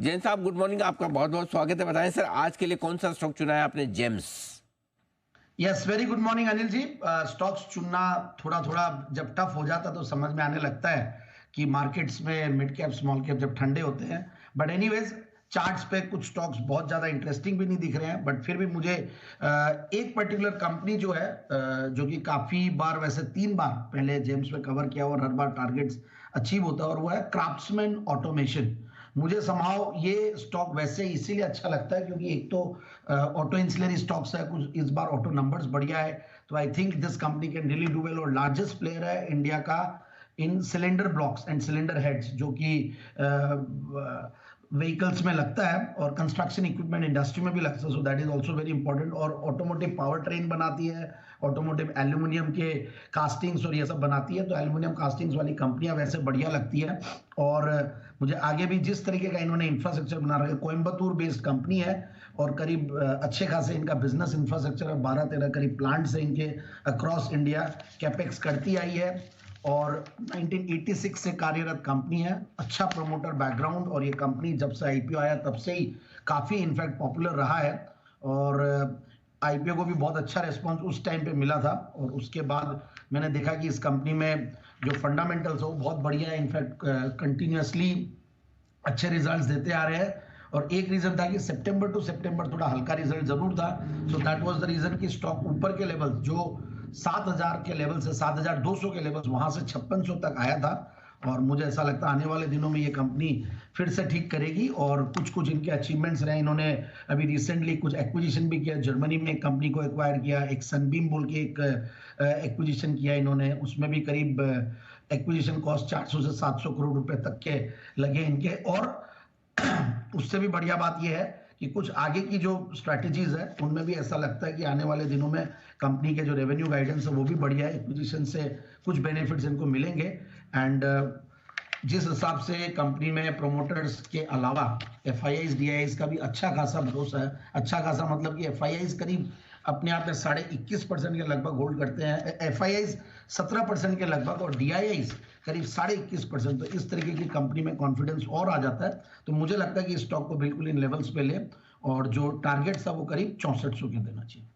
जैन साहब good morning, आपका बहुत बहुत स्वागत है। बताएं सर, आज के लिए कौन सा स्टॉक चुना है आपने? James. Yes, very good morning Anil ji. Stocks चुनना थोड़ा थोड़ा जब टफ हो जाता तो समझ में आने लगता है कि मार्केट्स में मिड कैप स्मॉल कैप जब ठंडे होते हैं। बट एनीवेज, चार्ट्स पे कुछ स्टॉक्स बहुत ज्यादा इंटरेस्टिंग भी नहीं दिख रहे हैं, बट फिर भी मुझे एक पर्टिकुलर कंपनी जो है, जो कि काफी बार, वैसे 3 बार पहले जेम्स में कवर किया और हर बार टारगेट्स अचीव होता है, और वो है क्राफ्ट्समैन ऑटोमेशन। मुझे समहाउ ये स्टॉक वैसे इसीलिए अच्छा लगता है क्योंकि एक तो ऑटो इंसुलरी स्टॉक्स है, कुछ इस बार ऑटो नंबर्स बढ़िया है, तो I think this company can really do well. और लार्जेस्ट प्लेयर है इंडिया का इन cylinder blocks and cylinder heads, जो कि व्हीकल्स में लगता है और कंस्ट्रक्शन इक्विपमेंट इंडस्ट्री में भी लगता है, so that is also very important. और ऑटोमोटिव पावर ट्रेन बनाती है, ऑटोमोटिव एल्यूमिनियम के कास्टिंग्स और ये सब बनाती है, तो एल्यूमिनियम कास्टिंग्स वाली कंपनियां वैसे बढ़िया लगती है। और मुझे आगे भी जिस तरीके का इन्होंने इंफ्रास्ट्रक्चर बना रखा है, कोयम्बतूर बेस्ड कंपनी है और करीब अच्छे खासे इनका बिजनेस इंफ्रास्ट्रक्चर है, 12-13 करीब प्लांट्स है इनके अक्रॉस इंडिया, कैपेक्स करती आई है और 1986 से कार्यरत कंपनी है। अच्छा प्रमोटर बैकग्राउंड, और ये कंपनी जब से आईपीओ आया तब से ही काफी इनफैक्ट पॉपुलर रहा है, और आईपीओ को भी बहुत अच्छा रिस्पॉन्स उस टाइम पे मिला था। और उसके बाद मैंने देखा कि इस कंपनी में जो फंडामेंटल्स है वो बहुत बढ़िया है, इनफैक्ट कंटिन्यूसली अच्छे रिजल्ट्स देते आ रहे हैं। और एक रीजन था कि सितंबर टू सितंबर थोड़ा हल्का रिजल्ट जरूर था, so that was the reason कि स्टॉक ऊपर के लेवल जो 7,000 के लेवल से 7,200 के लेवल वहां से 5600 तक आया था। और मुझे ऐसा लगता है आने वाले दिनों में ये कंपनी फिर से ठीक करेगी, और कुछ कुछ इनके अचीवमेंट्स रहे। इन्होंने अभी रिसेंटली कुछ एक्विजिशन भी किया, जर्मनी में एक कंपनी को एक्वायर किया, एक सनबीम बोल के एक एक्विजिशन किया इन्होंने, उसमें भी करीब एक्विजिशन कॉस्ट 400 से 700 करोड़ रुपए तक के लगे इनके। और उससे भी बढ़िया बात यह है कि कुछ आगे की जो स्ट्रैटेजीज है उनमें भी ऐसा लगता है कि आने वाले दिनों में कंपनी के जो रेवेन्यू गाइडेंस है वो भी बढ़िया है, एक्विजिशन से कुछ बेनिफिट्स इनको मिलेंगे। एंड जिस हिसाब से कंपनी में प्रोमोटर्स के अलावा एफआईआईज डीआईआईज का भी अच्छा खासा भरोसा है, अच्छा खासा मतलब कि एफआईआईज करीब अपने आप में 21.5% के लगभग होल्ड करते हैं, एफआईआईज 17% के लगभग, और डीआईआईज करीब 21.5%। तो इस तरीके की कंपनी में कॉन्फिडेंस और आ जाता है, तो मुझे लगता है कि स्टॉक को बिल्कुल इन लेवल्स पे ले, और जो टारगेट था वो करीब 6400 के देना चाहिए।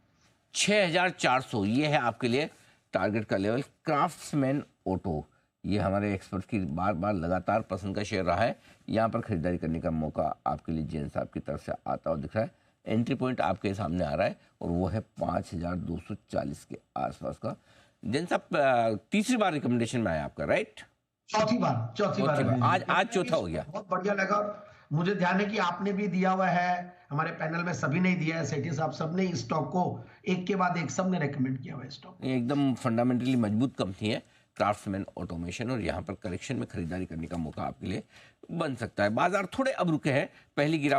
6400 ये है आपके लिए टारगेट का लेवल। क्राफ्ट्समैन ऑटो, ये हमारे एक्सपर्ट की बार बार लगातार पसंद का शेयर रहा है। यहाँ पर खरीदारी करने का मौका आपके लिए जैन साहब की तरफ से आता हुआ दिख रहा है। एंट्री पॉइंट आपके सामने आ रहा है और वो है 5240 के आसपास का। जैन साहब तीसरी बार रिकमेंडेशन में आया आपका, राइट? चौथी बार आज चौथा हो गया। बहुत बढ़िया लगा। मुझे ध्यान है कि आपने भी दिया हुआ है, हमारे पैनल में सभी ने दिया है, सेठी साहब सबने इस स्टॉक को एक के बाद एक सबने रेकमेंड किया हुआ है स्टॉक। एकदम फंडामेंटली मजबूत कंपनी है क्राफ्ट्समैन ऑटोमेशन, और यहाँ पर करेक्शन में खरीदारी करने का मौका आपके लिए बन सकता है। बाजार थोड़े अब रुके हैं, पहली गिरावट